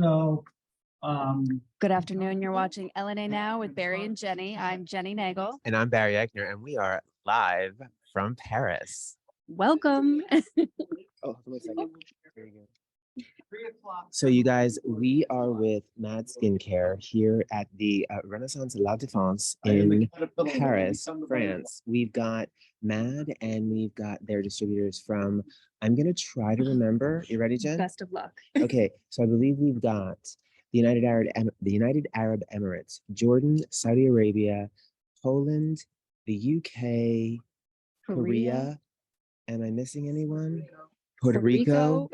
So, Good afternoon. You're watching LNA Now with Barry and Jenny. I'm Jenny Nagel. And I'm Barry Eichner, and we are live from Paris. Welcome. Oh, wait a second. Very good. So, you guys, we are with M.A.D Skincare here at the Renaissance La Défense in Paris, France. We've got M.A.D and we've got their distributors from, I'm going to try to remember. You ready, Jen? Best of luck. Okay, so I believe we've got the United Arab Emirates, Jordan, Saudi Arabia, Poland, the UK, Korea. Am I missing anyone? Puerto Rico.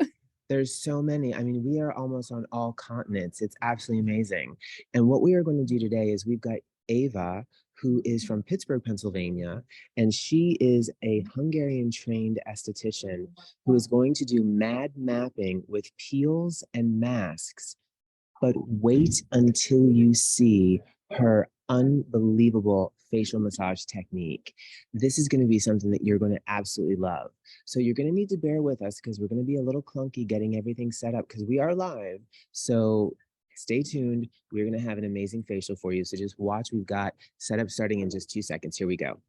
There's so many. I mean, we are almost on all continents. It's absolutely amazing. And what we are going to do today is we've got Ava, who is from Pittsburgh, Pennsylvania, and she is a Hungarian-trained esthetician who is going to do M.A.D mapping with peels and masks. But wait until you see her unbelievable facial massage technique. This is going to be something that you're going to absolutely love. So you're going to need to bear with us because we're going to be a little clunky getting everything set up because we are live. So stay tuned. We're going to have an amazing facial for you. So just watch. We've got setup starting in just 2 seconds. Here we go.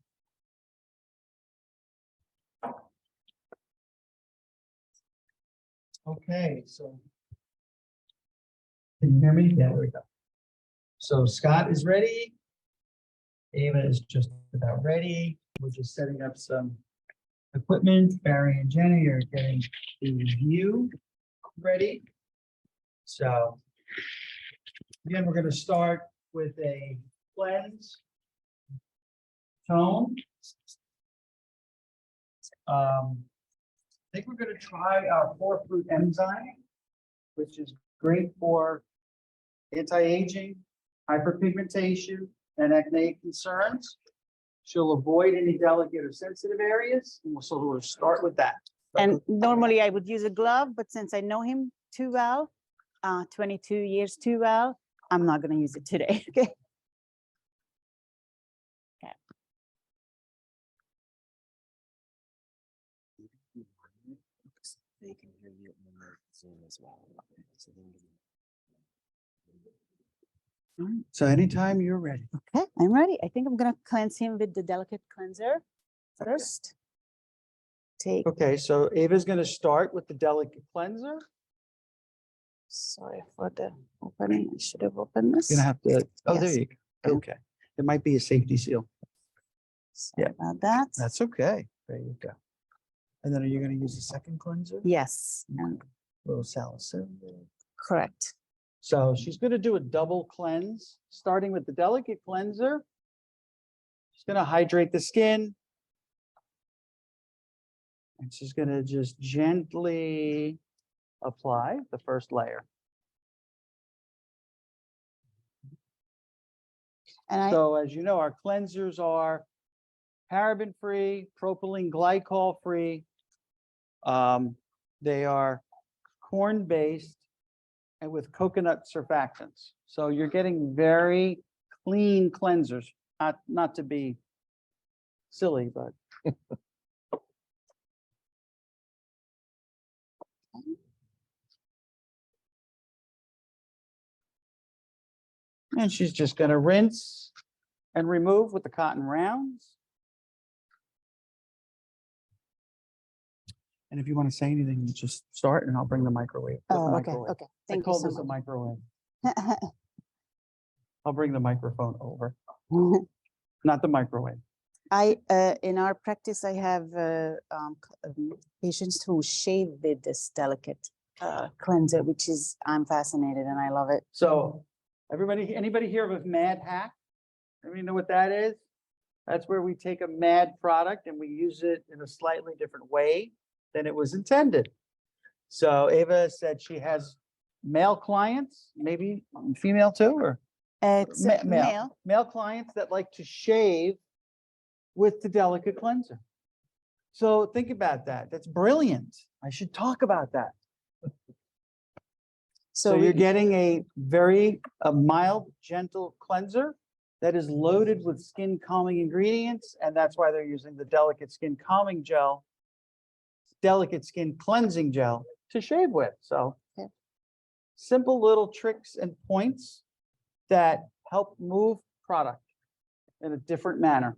okay, so. Can you hear me? Yeah, there we go. So Scott is ready. Ava is just about ready. We're just setting up some equipment. Barry and Jenny are getting the review ready. So again, we're going to start with a cleanse tone. I think we're going to try our 4-fruit enzyme, which is great for anti-aging, hyperpigmentation, and acne concerns. She'll avoid any delicate or sensitive areas. And so we'll start with that. And normally I would use a glove, but since I know him too well, 22 years too well, I'm not going to use it today. Okay. They can hear you on the Zoom as well. So anytime you're ready. Okay, I'm ready. I think I'm going to cleanse him with the delicate cleanser first. Take, Okay, so Ava's going to start with the delicate cleanser. sorry for the opening. I should have opened this. You're gonna have to. Oh, there Yes. you go. Okay, it might be a safety seal. Sorry about that. That's okay. There you go. And then are you going to use a second cleanser? Yes, and Little salicylate. correct. So she's going to do a double cleanse, starting with the delicate cleanser. She's going to hydrate the skin. And she's going to just gently apply the first layer. And So as you know, our cleansers are paraben-free, propylene glycol-free. They are corn-based and with coconut surfactants. So you're getting very clean cleansers, not to be silly, but. And she's just going to rinse and remove with the cotton rounds. And if you want to say anything, you just start and I'll bring the microwave. The oh, okay, microwave. okay. I Thank you call so this a much. microwave. I'll bring the microphone over, not the microwave. In our practice, I have patients who shave with this delicate cleanser, which is, I'm fascinated and I love it. So anybody here of a M.A.D hack? Anybody know what that is? That's where we take a M.A.D product and we use it in a slightly different way than it was intended. So Ava said she has male clients, maybe female too, or It's male. male clients that like to shave with the delicate cleanser. So think about that. That's brilliant. I should talk about that. So you're getting a very mild, gentle cleanser that is loaded with skin calming ingredients, and that's why they're using the delicate skin calming gel, delicate skin cleansing gel to shave with. So simple little tricks and points that help move product in a different manner.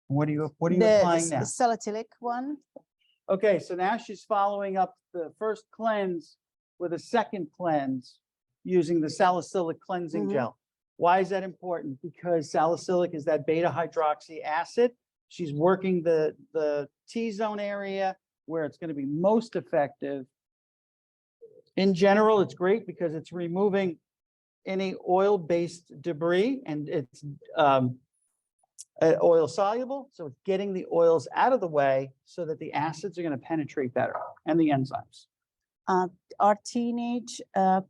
What are you applying now? The salicylic one. Okay, so now she's following up the first cleanse with a second cleanse using the salicylic cleansing Mhm. gel. Why is that important? Because salicylic is that beta hydroxy acid. She's working the T-zone area where it's going to be most effective. In general, it's great because it's removing any oil-based debris, and it's oil soluble, so it's getting the oils out of the way so that the acids are going to penetrate better, and the enzymes. Our teenage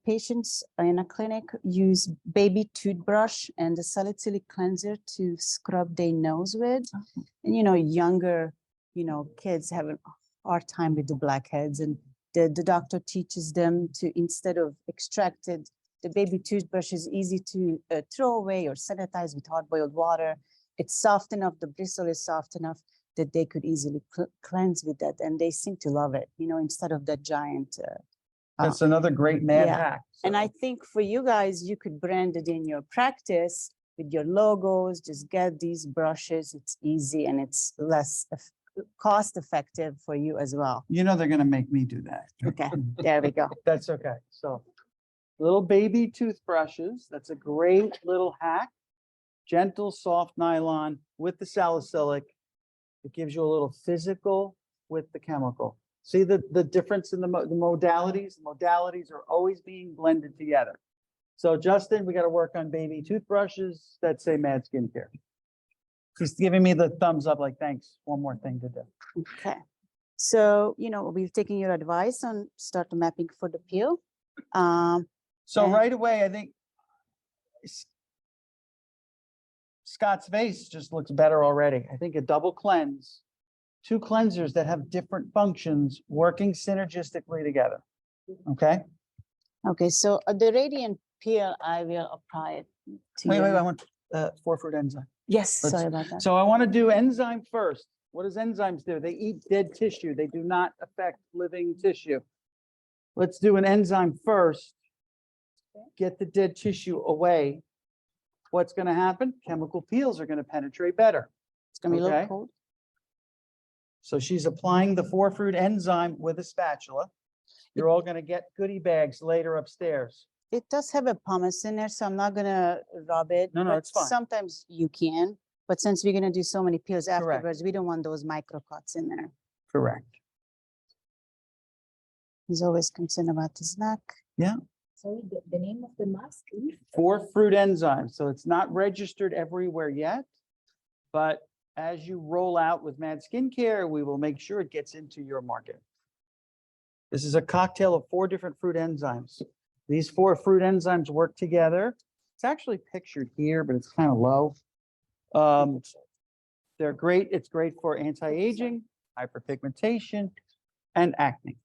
patients in a clinic use baby toothbrush and the salicylic cleanser to scrub their nose with. And, younger, kids have a hard time with the blackheads, and the doctor teaches them to, instead of extracted, the baby toothbrush is easy to throw away or sanitize with hard-boiled water. It's soft enough, the bristle is soft enough that they could easily cleanse with that, and they seem to love it, instead of that giant. That's another great mad yeah. hack. And I So, think for you guys, you could brand it in your practice with your logos. Just get these brushes. It's easy and it's less cost effective for you as well. they're going to make me do that. Okay, there we go. That's okay. So little baby toothbrushes. That's a great little hack. Gentle, soft nylon with the salicylic. It gives you a little physical with the chemical. See the difference in the modalities? The modalities are always being blended together. So Justin, we got to work on baby toothbrushes that say M.A.D Skincare. He's giving me the thumbs up like, thanks, one more thing to do. Okay. So, we've taken your advice on start the mapping for the peel. So And- right away, I think Scott's face just looks better already. I think a double cleanse, two cleansers that have different functions working synergistically together. Okay? Okay, so the radiant peel, I will apply it to Wait, your I want four fruit enzyme. Yes, let's- sorry about that. So I want to do enzyme first. What does enzymes do? They eat dead tissue. They do not affect living tissue. Let's do an enzyme first. Get the dead tissue away. What's going to happen? Chemical peels are going to penetrate better. It's gonna be a little okay. cold. So she's applying the four fruit enzyme with a spatula. You're all going to get goodie bags later upstairs. It does have a pumice in there, so I'm not gonna rub it. No, but it's fine. Sometimes you can, but since we're gonna do so many peels Correct. afterwards, we don't want those micro cuts in there. Correct. He's always concerned about his neck. Sorry, the name of the mask is? Four fruit enzymes. So it's not registered everywhere yet. But as you roll out with M.A.D Skincare, we will make sure it gets into your market. This is a cocktail of four different fruit enzymes. These four fruit enzymes work together. It's actually pictured here, but it's kind of low. They're great. It's great for anti-aging, hyperpigmentation, and acne.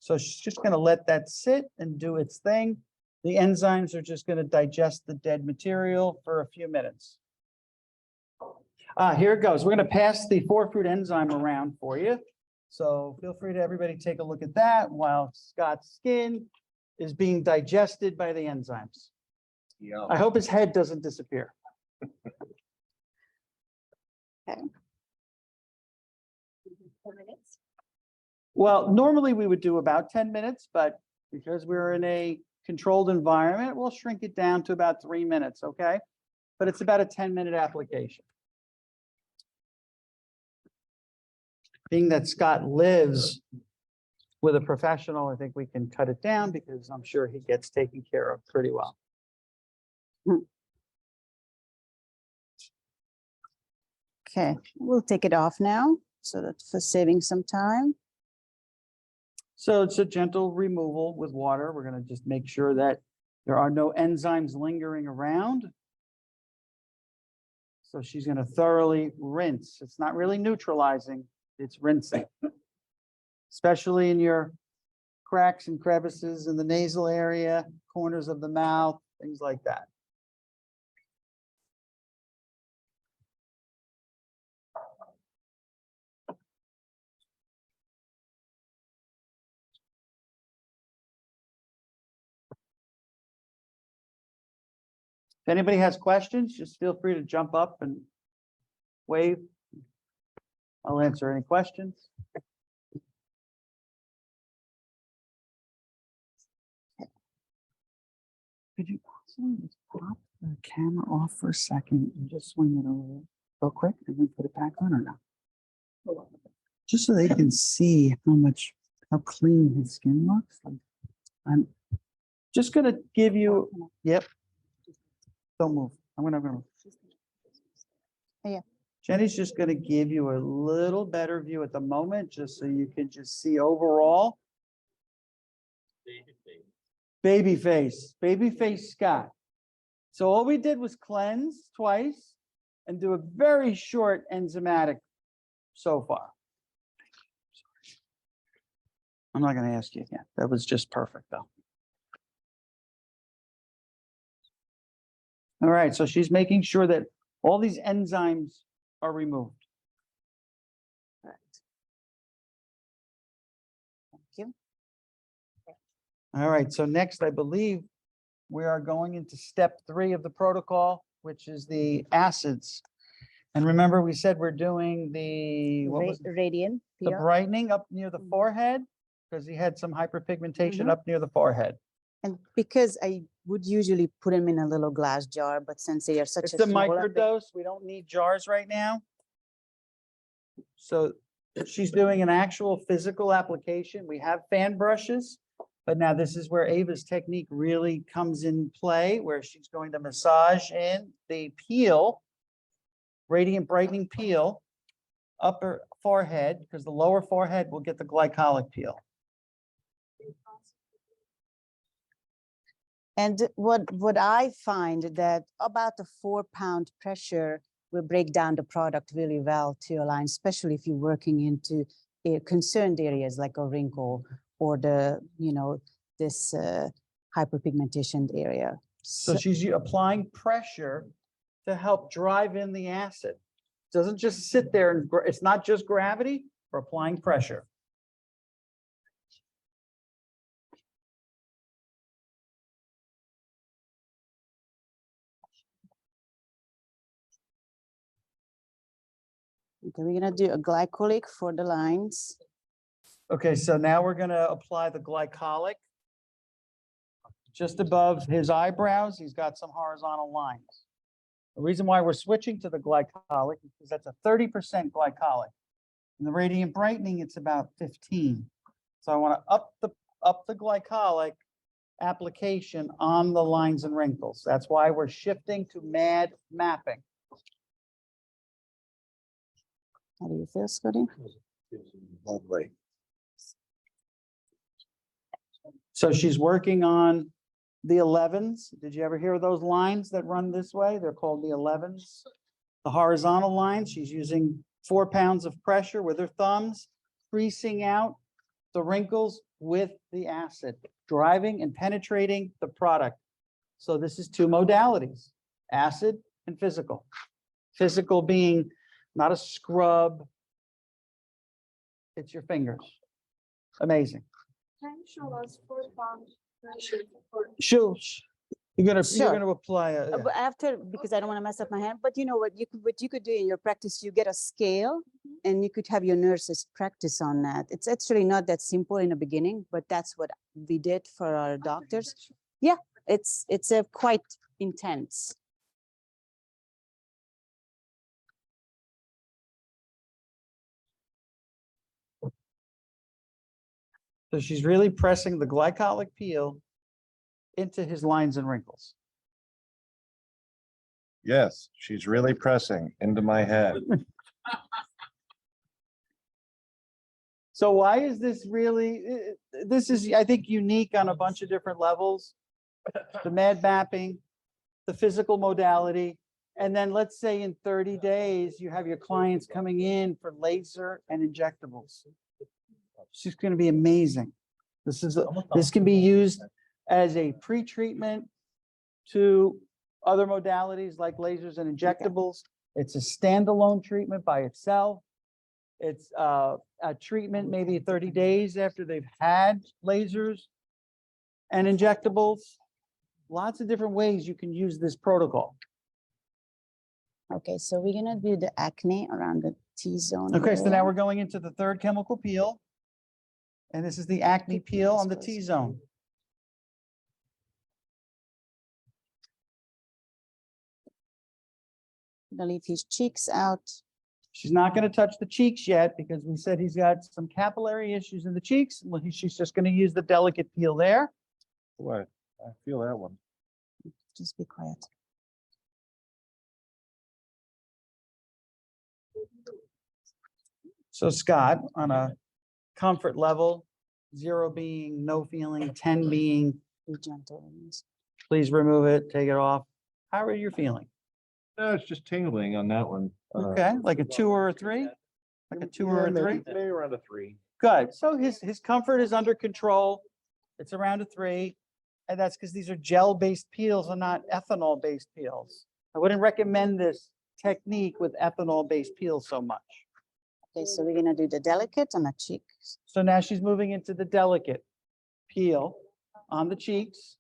So she's just going to let that sit and do its thing. The enzymes are just going to digest the dead material for a few minutes. Here it goes. We're going to pass the four fruit enzyme around for you. So feel free to everybody take a look at that while Scott's skin is being digested by the enzymes. I hope his head doesn't disappear. 4 minutes? Well, normally we would do about 10 minutes, but because we're in a controlled environment, we'll shrink it down to about 3 minutes, okay? But it's about a 10-minute application. Being that Scott lives with a professional, I think we can cut it down because I'm sure he gets taken care of pretty well. Okay, we'll take it off now, so that for saving some time. So it's a gentle removal with water. We're going to just make sure that there are no enzymes lingering around. So she's going to thoroughly rinse. It's not really neutralizing, it's rinsing. Especially in your cracks and crevices in the nasal area, corners of the mouth, things like that. If anybody has questions, just feel free to jump up and wave. I'll answer any questions. Could you possibly just pop the camera off for a second and just swing it over real quick and then put it back on or not? Just so they can see how clean his skin looks. I'm just gonna give you, yep. Don't move. I'm gonna move. Yeah. Jenny's just gonna give you a little better view at the moment, just so you can just see overall. Baby face Scott. So all we did was cleanse twice and do a very short enzymatic so far. I'm not gonna ask you again. That was just perfect though. All right, so she's making sure that all these enzymes are removed. Thank you. All right, so next, I believe we are going into step 3 of the protocol, which is the acids. And remember, we said we're doing the, what was it? Radiant The peel. brightening up near the Mhm. forehead, because he had some hyperpigmentation Mhm. up near the forehead. And because I would usually put them in a little glass jar, but since they are such It's a a small, microdose. We don't need jars right now. So she's doing an actual physical application. We have fan brushes, but now this is where Ava's technique really comes in play, where she's going to massage in the peel, radiant brightening peel, upper forehead, because the lower forehead will get the glycolic peel. and what I find that about a 4-pound pressure will break down the product really well to your line, especially if you're working into concerned areas like a wrinkle or this hyperpigmentation area. So she's applying pressure to help drive in the acid. Doesn't just sit there and it's not just gravity, we're applying pressure. Okay, we're gonna do a glycolic for the lines. Okay, so now we're gonna apply the glycolic. Just above his eyebrows, he's got some horizontal lines. The reason why we're switching to the glycolic is because that's a 30% glycolic. In the radiant brightening, it's about 15. So I want to up the glycolic application on the lines and wrinkles. That's why we're shifting to M.A.D mapping. How do you feel, Scotty? Lovely. So she's working on the 11s. Did you ever hear of those lines that run this way? They're called the 11s. The horizontal lines, she's using 4 pounds of pressure with her thumbs, creasing out the wrinkles with the acid, driving and penetrating the product. So this is 2 modalities, acid and physical. Physical being not a scrub, it's your fingers. Amazing. Can you show us 4-pound pressure for Sure. You're Sure. gonna apply a, But after, because I don't want to mess up my hand, but you know what you could do in your practice, you get a scale and you could have your nurses practice on that. It's actually not that simple in the beginning, but that's what we did for our doctors. Yeah, it's a quite intense. so she's really pressing the glycolic peel into his lines and wrinkles. Yes, she's really pressing into my head. So why is this really, this is, I think, unique on a bunch of different levels. The M.A.D mapping, the physical modality, and then let's say in 30 days, you have your clients coming in for laser and injectables. She's going to be amazing. This can be used as a pre-treatment to other modalities like lasers and injectables. It's a standalone treatment by itself. It's a treatment maybe 30 days after they've had lasers and injectables. Lots of different ways you can use this protocol. Okay, so we're gonna do the acne around the T-zone. Okay, so now area. we're going into the third chemical peel. And this is the acne peel on the Yes, please. T-zone. Gonna leave his cheeks out. She's not going to touch the cheeks yet because we said he's got some capillary issues in the cheeks. Well, she's just going to use the delicate peel there. What? I feel that one. Just be quiet. So Scott, on a comfort level, 0 being no feeling, 10 being Be gentle. on this. please remove it, take it off. How are you feeling? No, it's just tingling on that one. Okay, like a 2 or a 3? Like a 2 or a 3? Maybe around a 3. Good. So his comfort is under control. It's around a 3. And that's because these are gel-based peels and not ethanol-based peels. I wouldn't recommend this technique with ethanol-based peels so much. Okay, so we're gonna do the delicate on the cheeks. So now she's moving into the delicate peel on the cheeks.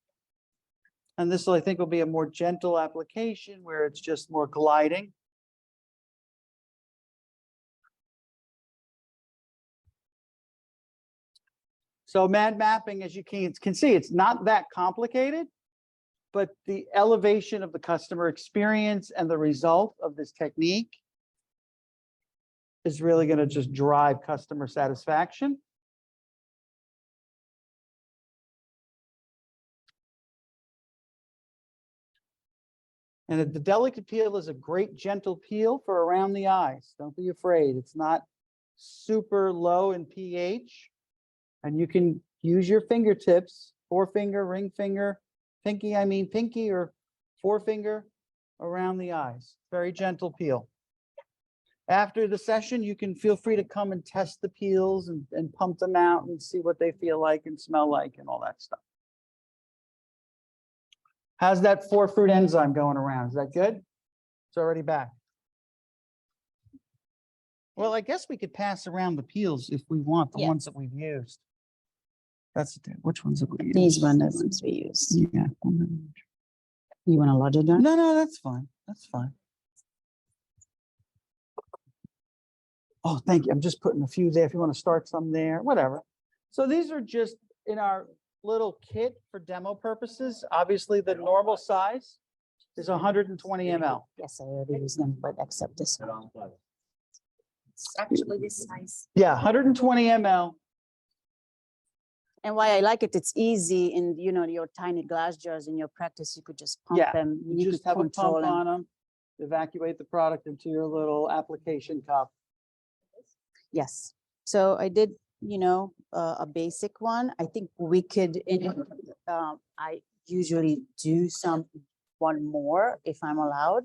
And this will, I think, will be a more gentle application where it's just more gliding. So M.A.D mapping, as you can see, it's not that complicated, but the elevation of the customer experience and the result of this technique is really going to just drive customer satisfaction. And the delicate peel is a great gentle peel for around the eyes. Don't be afraid. It's not super low in pH. And you can use your fingertips, forefinger, ring finger, pinky, pinky or forefinger around the eyes. Very gentle peel. After the session, you can feel free to come and test the peels and pump them out and see what they feel like and smell like and all that stuff. How's that 4-fruit enzyme going around? Is that good? It's already back. Well, I guess we could pass around the peels if we want, the Yeah. ones that we've used. Which ones have we used? These are the ones we use. Yeah. You wanna lodge it down? No, that's fine. That's fine. Oh, thank you. I'm just putting a few there. If you want to start some there, whatever. So these are just in our little kit for demo purposes. Obviously, the normal size is 120 ml. Yes, I already used them, but except this one. It's actually this size. Yeah, 120 ml. And why I like it, it's easy in, your tiny glass jars in your practice, you could just pump Yeah, them. You could just have a pump control them. on them, evacuate the product into your little application cup. Yes, so I did, a basic one. I think we could, I usually do one more if I'm allowed.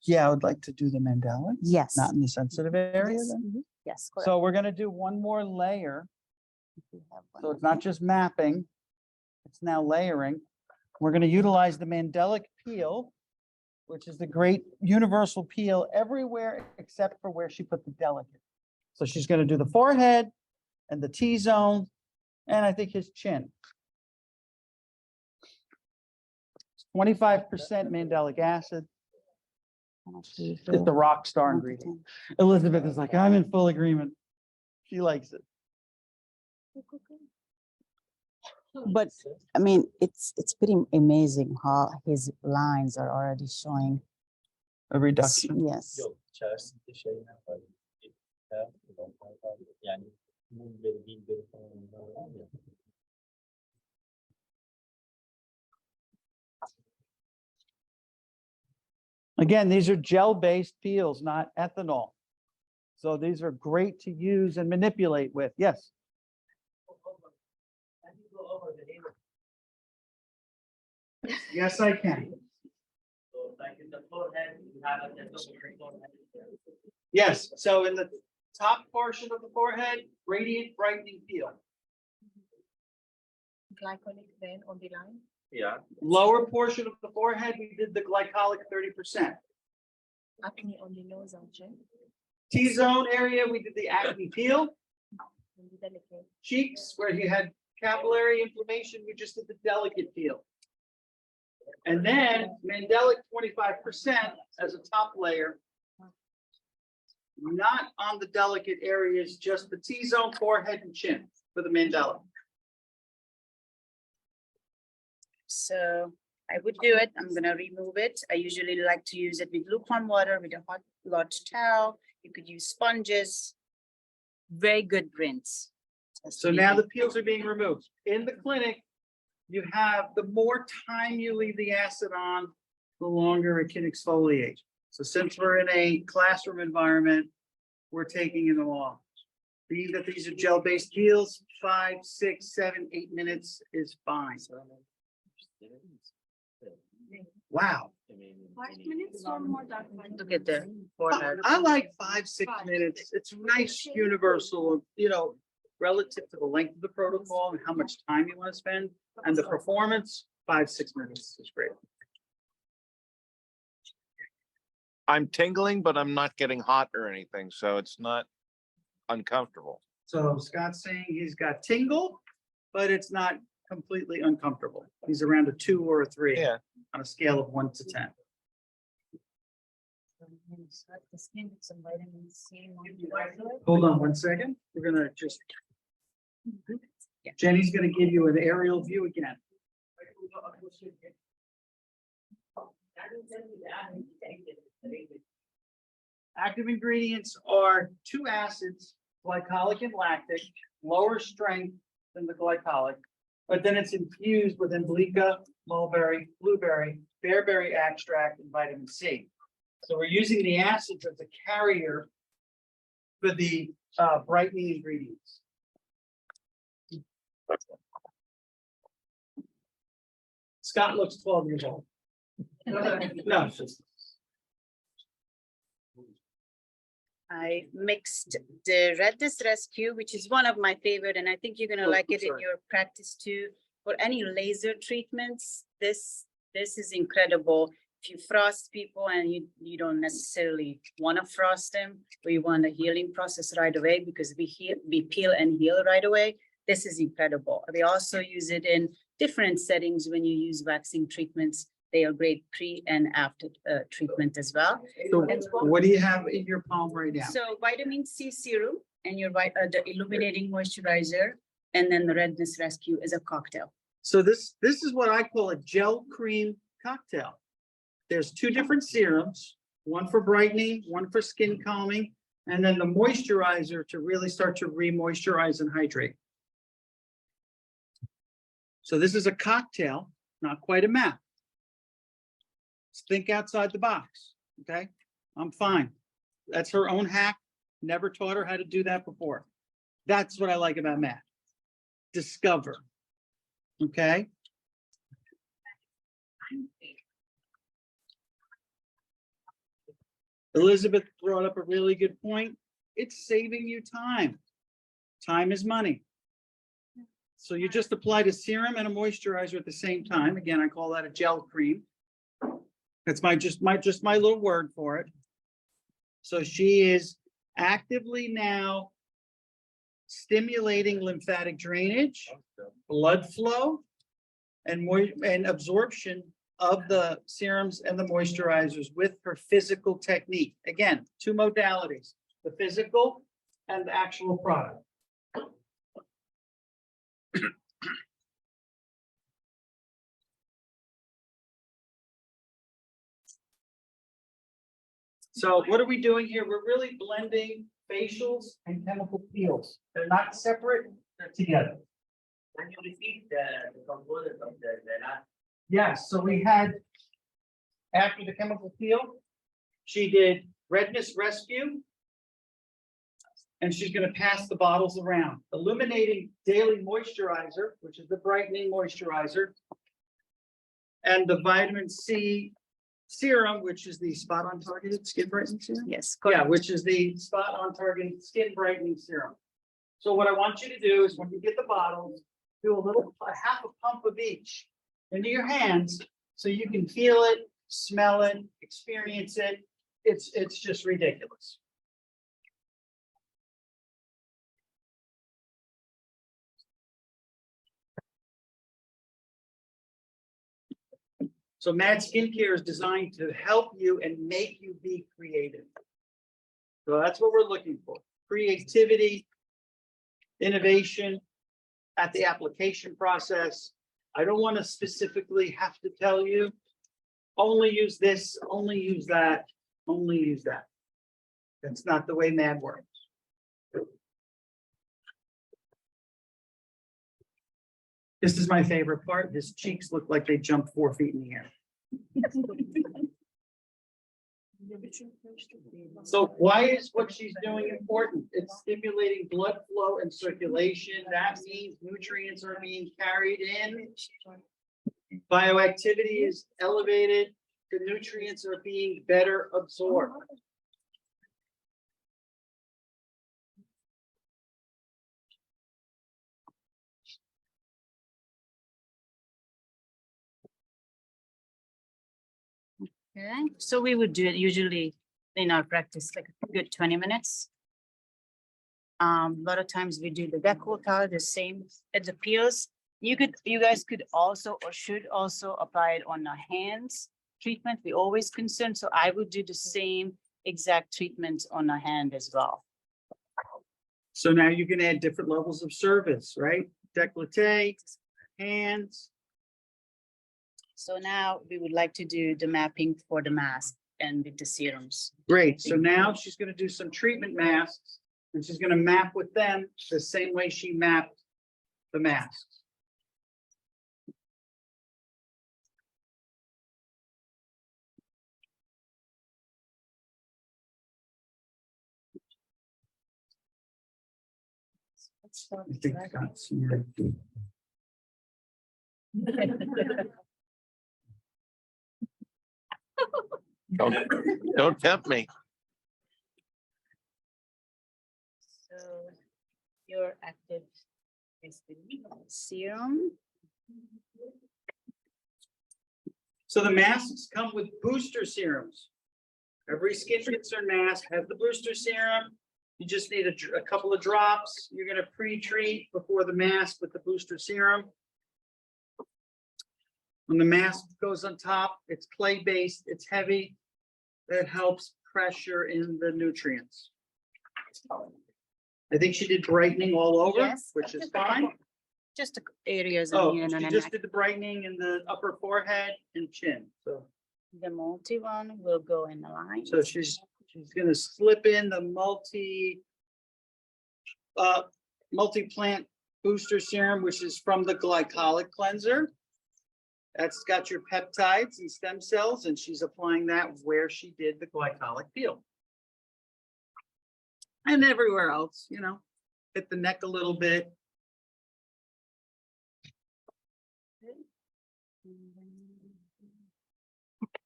Yeah, I would like to do the mandala, Yes. not in the sensitive area. Yes, then. mhm. Yes, correct. So we're gonna do one more layer. We have one So it's more. not just mapping, it's now layering. We're going to utilize the Mandelic peel, which is the great universal peel everywhere except for where she put the delicate. So she's going to do the forehead and the T-zone, and I think his chin. 25% mandelic acid. How much do you It's feel? the rock star 1 to ingredient. 10. Elizabeth is like, I'm in full agreement. She likes it. But I mean, it's pretty amazing how his lines are already showing. A reduction. Yes. Yok, içerisinde şey var. Yani mumları, bilberi falan onlar var ya. Again, these are gel-based peels, not ethanol. So these are great to use and manipulate with. Yes. Yes, I can. So like in the forehead, you have a development forehead. Yes, so in the top portion of the forehead, radiant brightening peel. Glycolic then on the line. Yeah. Lower portion of the forehead, we did the glycolic 30%. Acne on the nose and chin. T-zone area, we did the acne peel. And the delicate. Cheeks, where you had capillary inflammation, we just did the delicate peel. And then Mandelic 25% as a top layer. Not on the delicate areas, just the T-zone, forehead and chin for the Mandelic. So I would do it. I'm gonna remove it. I usually like to use it with lukewarm water with a hot large towel. You could use sponges. Very good rinse. So now the peels are being removed. In the clinic, you have, the more time you leave the acid on, the longer it can exfoliate. So since we're in a classroom environment, we're taking it off. Being that these are gel-based peels, 5, 6, 7, 8 minutes is fine. Wow. 5 minutes or more than 5 Look at the forehead. I like 5, 6 minutes. It's nice, universal, relative to the length of the protocol and how much time you want to spend and the performance, 5, 6 minutes is great. I'm tingling, but I'm not getting hot or anything, so it's not uncomfortable. So Scott's saying he's got tingle, but it's not completely uncomfortable. He's around a 2 or a 3 Yeah. on a scale of 1 to 10. Hold on 1 second. We're gonna just. Jenny's gonna give you an aerial view again. Active ingredients are 2 acids, glycolic and lactic, lower strength than the glycolic, but then it's infused with Amblyca, mulberry, blueberry, bearberry extract, and vitamin C. So we're using the acids as a carrier for the brightening ingredients. Scott looks 12 years old. No, it's just. I mixed the redness rescue, which is one of my favorite, and I think you're gonna like it in sorry. your practice too. For any laser treatments, this is incredible. If you frost people and you don't necessarily want to frost them, or you want a healing process right away because we peel and heal right away, this is incredible. We also use it in different settings when you use waxing treatments. They are great pre and after treatment as well. So what do you have in your palm right now? So vitamin C serum and your the illuminating moisturizer, and then the redness rescue is a cocktail. So this is what I call a gel cream cocktail. There's 2 different serums, one for brightening, one for skin calming, and then the moisturizer to really start to re-moisturize and hydrate. So this is a cocktail, not quite a map. Think outside the box, okay? I'm fine. That's her own hack. Never taught her how to do that before. That's what I like about M.A.D. Discover, okay? Elizabeth brought up a really good point. It's saving you time. Time is money. So you just applied a serum and a moisturizer at the same time. Again, I call that a gel cream. That's just my little word for it. So she is actively now stimulating lymphatic drainage, blood flow, and absorption of the serums and the moisturizers with her physical technique. Again, 2 modalities, the physical and the actual product. So what are we doing here? We're really blending facials and chemical peels. They're not separate, they're together. Can you repeat the component of the last? Yes, so we had, after the chemical peel, she did redness rescue. And she's gonna pass the bottles around. Illuminating daily moisturizer, which is the brightening moisturizer. And the vitamin C serum, which is the spot on targeted skin brightening serum. Yes, Yeah, correct. which is the spot on target skin brightening serum. So what I want you to do is when you get the bottles, do a half a pump of each into your hands so you can feel it, smell it, experience it. It's just ridiculous. So M.A.D Skincare is designed to help you and make you be creative. So that's what we're looking for. Creativity, innovation at the application process. I don't want to specifically have to tell you, only use this, only use that, only use that. That's not the way M.A.D works. This is my favorite part. His cheeks look like they jumped 4 feet in the air. So why is what she's doing important? It's stimulating blood flow and circulation. That means nutrients are being carried in. Bioactivity is elevated. The nutrients are being better absorbed. Okay, so we would do it usually in our practice, like a good 20 minutes. A lot of times we do the décolletage, the same as the peels. You guys could also or should also apply it on the hands treatment. We always concern, so I would do the same exact treatment on the hand as well. So now you can add different levels of service, right? Décolleté, hands. So now we would like to do the mapping for the mask and with the serums. Great. So now she's going to do some treatment masks and she's going to map with them the same way she mapped the masks. I think Scott's here. Don't tempt me. So your active is the serum. So the masks come with booster serums. Every skin concern mask has the booster serum. You just need a couple of drops. You're going to pre-treat before the mask with the booster serum. When the mask goes on top, it's clay-based, it's heavy. That helps pressure in the nutrients. I think she did brightening all over, Yes, which is fine. Just the areas Oh, on here and she on the just neck. did the brightening in the upper forehead and chin. The multi one will go in the line. So she's gonna slip in the multi-plant booster serum, which is from the glycolic cleanser. That's got your peptides and stem cells, and she's applying that where she did the glycolic peel. And everywhere else, you know, hit the neck a little bit.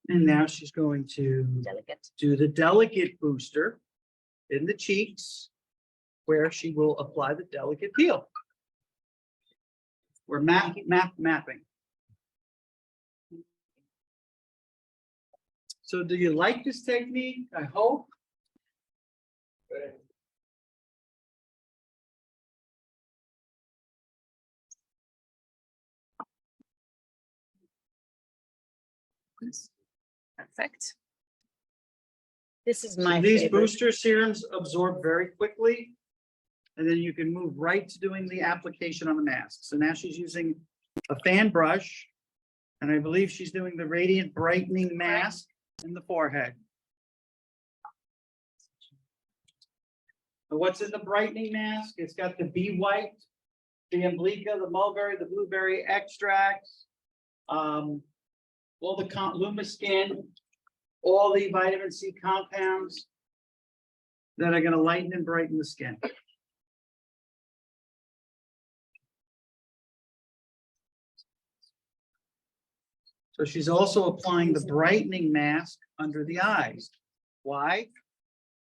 And now she's going to Delicate. do the delicate booster in the cheeks, where she will apply the delicate peel. We're mapping. So do you like this technique? I hope. Perfect. This is So my these favorite. booster serums absorb very quickly. And then you can move right to doing the application on the mask. So now she's using a fan brush. And I believe she's doing the radiant brightening mask in the forehead. So what's in the brightening mask? It's got the bee white, the umbilica, the mulberry, the blueberry extracts, all the Luma Skin, all the vitamin C compounds that are going to lighten and brighten the skin. So she's also applying the brightening mask under the eyes. Why?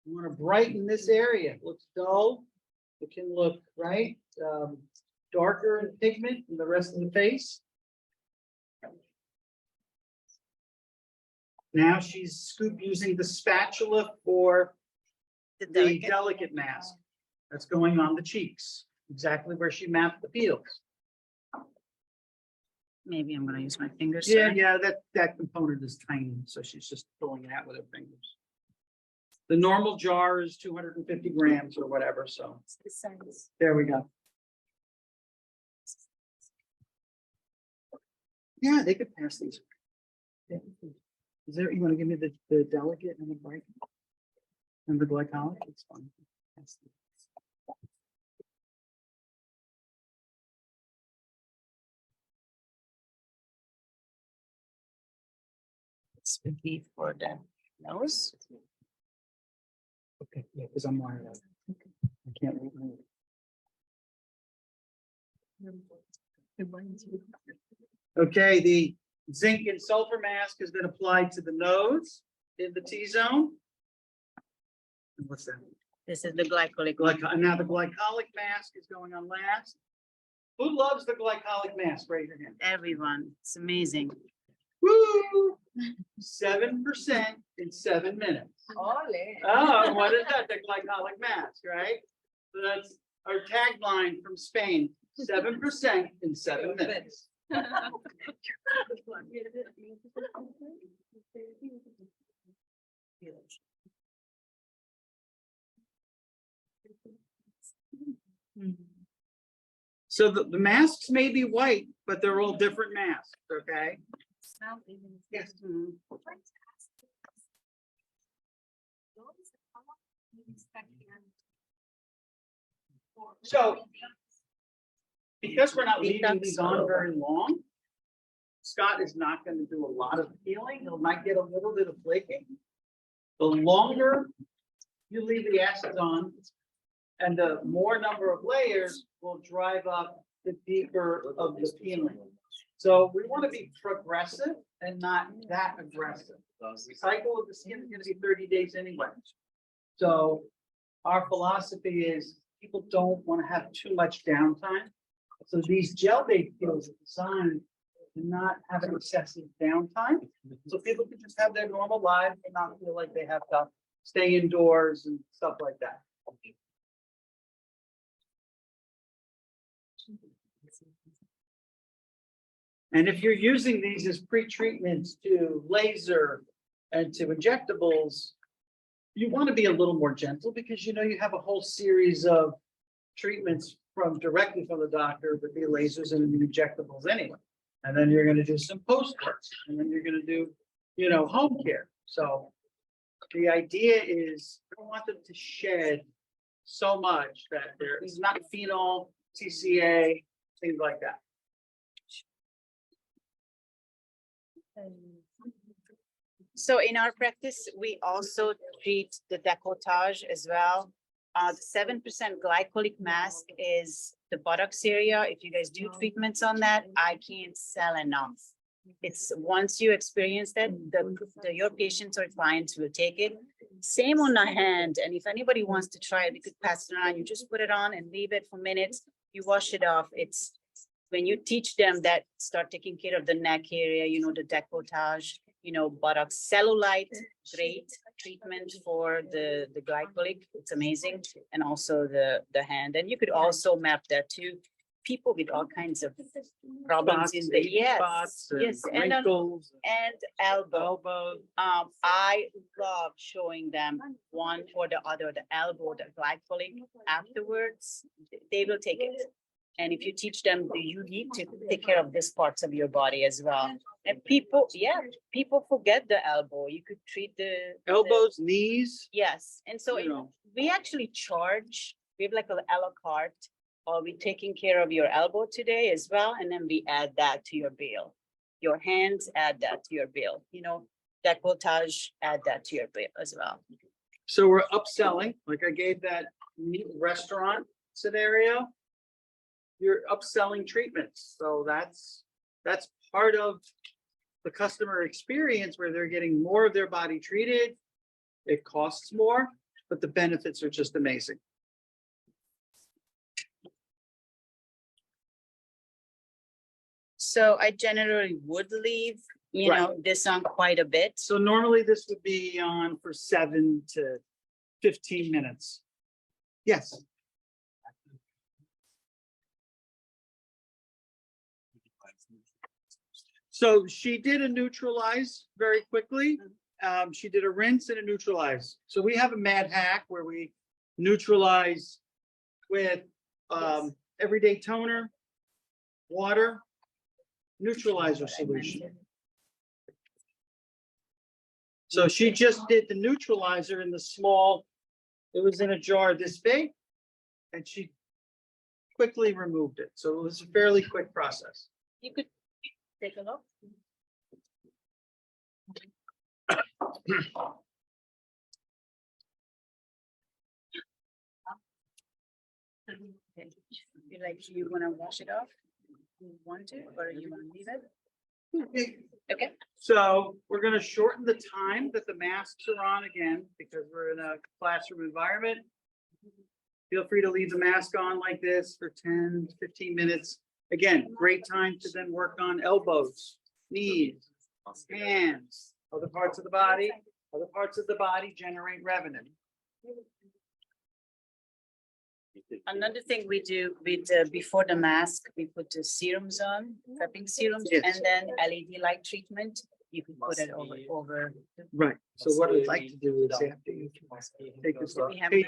You want to brighten this area. It looks dull. It can look, right, darker in pigment than the rest of the face. Now she's using the spatula for the delicate mask that's going on the cheeks, exactly where she mapped the peels. Maybe I'm gonna use my fingers. Yeah, sorry. yeah, that component is tiny, so she's just pulling it out with her fingers. The normal jar is 250 grams or whatever, so It's the size. there we go. Yeah, they could pass these. Yeah. Is there, you want to give me the delegate and the break? And the glycolic? It's fine. Pass these. This would be for the nose. Okay, yeah, because I'm wired up. I can't move. Okay, the zinc and sulfur mask has been applied to the nose in the T-zone. And what's that? This is the glycolic. And now the glycolic mask is going on last. Who loves the glycolic mask? Raise your hand. Everyone, it's amazing. Woo! 7% in 7 minutes. Oh, what is that? The glycolic mask, right? So that's our tagline from Spain, 7% in 7 minutes. So the masks may be white, but they're all different masks, okay? Yes. So because we're not leaving these on very long, Scott is not going to do a lot of peeling. He might get a little bit of flaking. The longer you leave the acids on, and the more number of layers will drive up the deeper of the peeling. So we want to be progressive and not that aggressive. The cycle of the skin is going to be 30 days anyway. So our philosophy is people don't want to have too much downtime. So these gel-based peels are designed to not have an excessive downtime. So people can just have their normal lives and not feel like they have to stay indoors and stuff like that. And if you're using these as pre-treatments to laser and to injectables, you want to be a little more gentle because you know you have a whole series of treatments from directly from the doctor with the lasers and the injectables anyway. And then you're going to do some post work, and then you're going to do, you know, home care. So the idea is I don't want them to shed so much that there is not phenol, TCA, things like that. So in our practice, we also treat the décolletage as well. The 7% glycolic mask is the buttocks area. If you guys do treatments on that, I can't sell enough. It's once you experience that, your patients or clients will take it. Same on the hand. And if anybody wants to try it, you could pass it around. You just put it on and leave it for minutes. You wash it off. It's when you teach them that, start taking care of the neck area, you know, the décolletage, you know, buttocks, cellulite, great treatment for the glycolic. It's amazing. And also the hand. And you could also map that to people with all kinds of problems in the, yes, and elbow. I love showing them one or the other, the elbow, the glycolic afterwards. They will take it. And if you teach them, you need to take care of these parts of your body as well. And people, people forget the elbow. You could treat the Elbows, knees. yes. And so You know. we actually charge, we have like a la carte, or we taking care of your elbow today as well. And then we add that to your bill. Your hands, add that to your bill. You know, décolletage, add that to your bill as well. So we're upselling, like I gave that meat restaurant scenario. You're upselling treatments. So that's part of the customer experience where they're getting more of their body treated. It costs more, but the benefits are just amazing. So I generally would leave, you know, this on quite a bit. So normally this would be on for 7 to 15 minutes. Yes. So she did a neutralize very quickly. She did a rinse and a neutralize. So we have a mad hack where we neutralize with everyday toner, water, neutralizer solution. So she just did the neutralizer in the small, it was in a jar this big, and she quickly removed it. So it was a fairly quick process. You could take a look. You like, you wanna wash it off? You want to, or you wanna leave it? Okay. So we're gonna shorten the time that the masks are on again, because we're in a classroom environment. Feel free to leave the mask on like this for 10, 15 minutes. Again, great time to then work on elbows, knees, hands, other parts of the body. Other parts of the body generate revenue. Another thing we do with, before the mask, we put the serums on, prepping serums, Yes. and then LED light treatment. You can put it over. Right, so what I'd like to do is after you take this, We have- hey,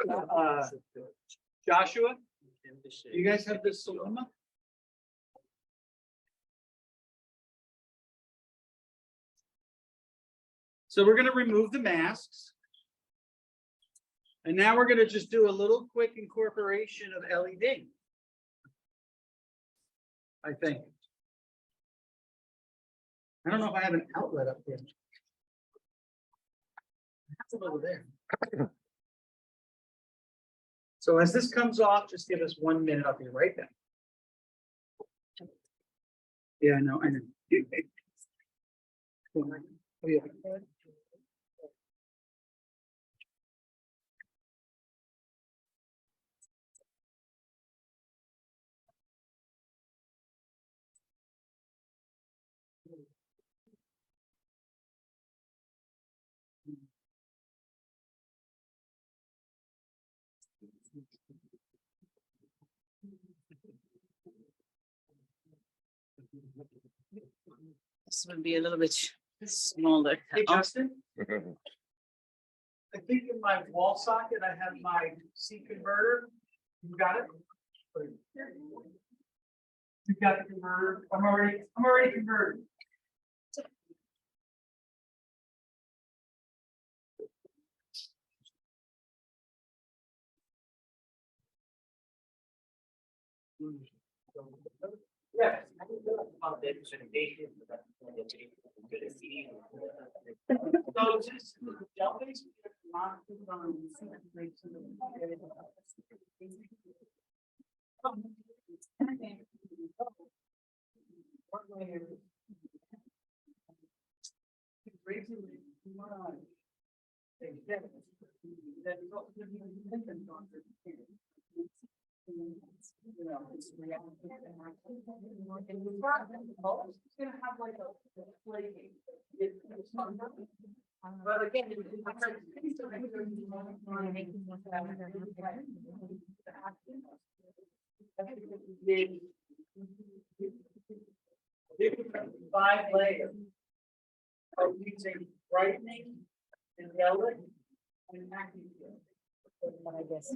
Joshua, you guys have this Celluma? So we're gonna remove the masks. And now we're gonna just do a little quick incorporation of LED. I think. I don't know if I have an outlet up here. It's over there. So as this comes off, just give us 1 minute. I'll be right back. Yeah, I know. Oh, yeah. This would be a little bit smaller. Hey, Justin, I think in my wall socket, I have my C converter. You got it? You got the converter? I'm already converted. Yes. So just gel base, not on. But again, five layers of using brightening and yellow and acne. I guess.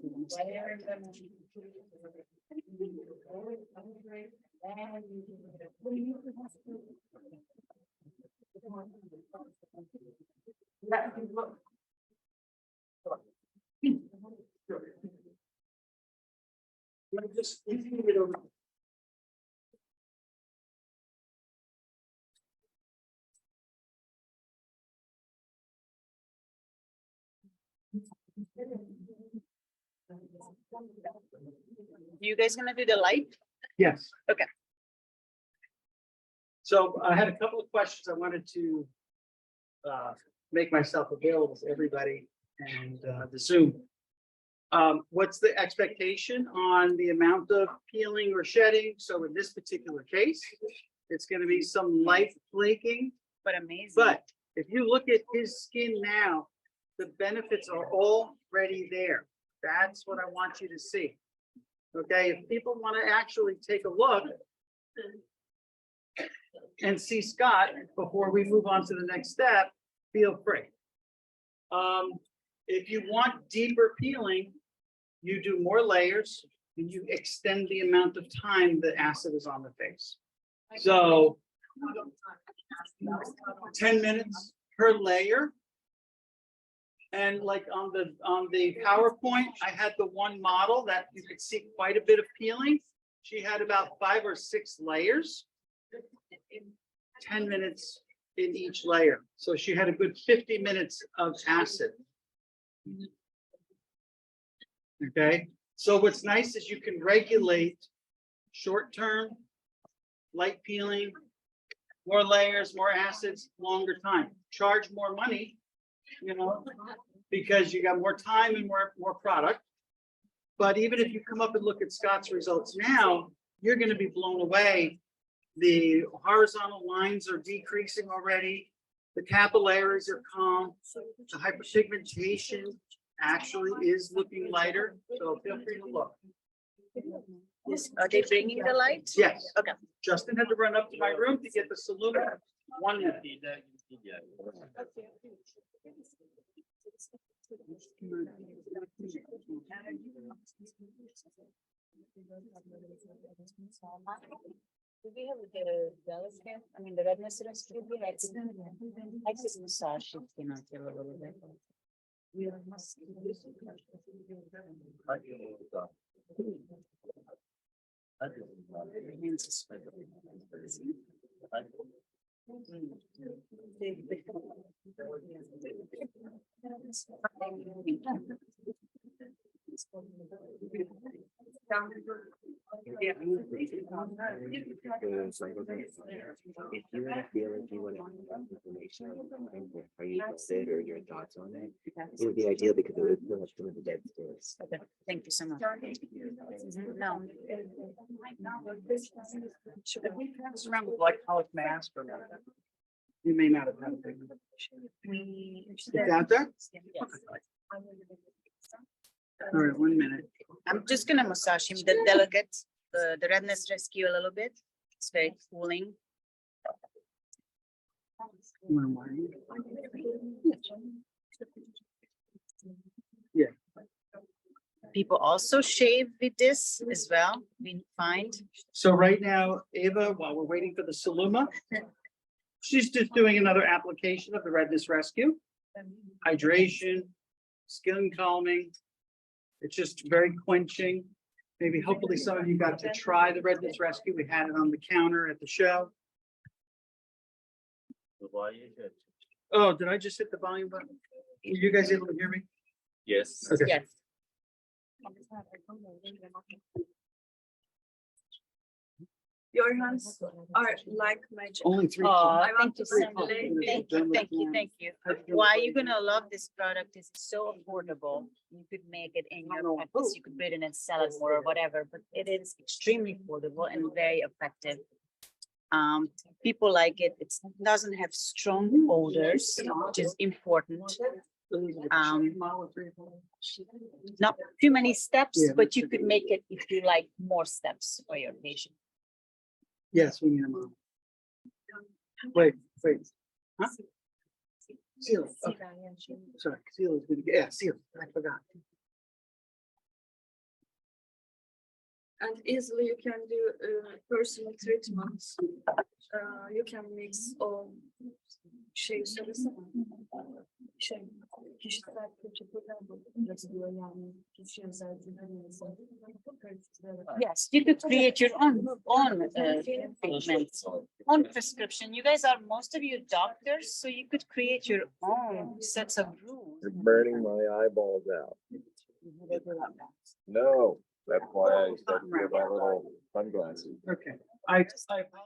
Just leave it over. You guys gonna do the light? Yes. Okay. So I had a couple of questions I wanted to make myself available to everybody and the Zoom. What's the expectation on the amount of peeling or shedding? So in this particular case, it's going to be some light flaking. But amazing. But if you look at his skin now, the benefits are already there. That's what I want you to see. Okay, if people want to actually take a look, and see Scott before we move on to the next step, feel free. If you want deeper peeling, you do more layers and you extend the amount of time the acid is on the face. So 10 minutes per layer. And like on the PowerPoint, I had the one model that you could see quite a bit of peeling. She had about 5 or 6 layers. 10 minutes in each layer. So she had a good 50 minutes of acid. Okay, so what's nice is you can regulate short-term, light peeling, more layers, more acids, longer time. Charge more money, you know, because you got more time and more product. But even if you come up and look at Scott's results now, you're going to be blown away. The horizontal lines are decreasing already. The capillaries are calm. The hyperpigmentation actually is looking lighter. So feel free to look. Yes, are they bringing the light? Yes. Okay. Justin had to run up to my room to get the Celluma. 1 minute. Do we have the delicate, I mean, the redness rescue? I could massage it, you know, a little bit. If you feel like you want to have information or you interested or your thoughts on it, it would be ideal because it would fill up some of the dead space. Okay, thank you so much. No. It's around with glycolic mask or you may not have had a big. It's out there? Yes. All right, 1 minute. I'm just gonna massage him, the delicate, the redness rescue a little bit. It's very cooling. You wanna wire it? Yeah. People also shave with this as well, we find. So right now, Ava, while we're waiting for the Celluma, she's just doing another application of the redness rescue. Hydration, skin calming. It's just very quenching. Maybe hopefully some of you got to try the redness rescue. We had it on the counter at the show. Oh, did I just hit the volume button? Were you guys able to hear me? Yes. Okay. Yes. Your hands are like magic. Only 3. Oh, I thank want you to so say much. thank Thank you, thank you. Why you're gonna love this product is it's so affordable. You could make it in your practice, you could put it and sell it more or whatever, but it is extremely affordable and very effective. People like it. It doesn't have strong odors, which is important. Not too many steps, Yeah. but you could make it if you like more steps for your patient. Yes, we need a mom. Wait. Huh? Seal. Okay. Sorry, seal is good. Yeah, seal. I forgot. And easily you can do personal treatments. You can mix all söylesene. Kişisel projeler yapılıyor yani kişi özel Yes, you could create your own treatments, own prescription. You guys are, most of you doctors, so you could create your own sets of rules. You're burning my eyeballs out. No, that's why I started to wear my little sunglasses. Okay. I apologize.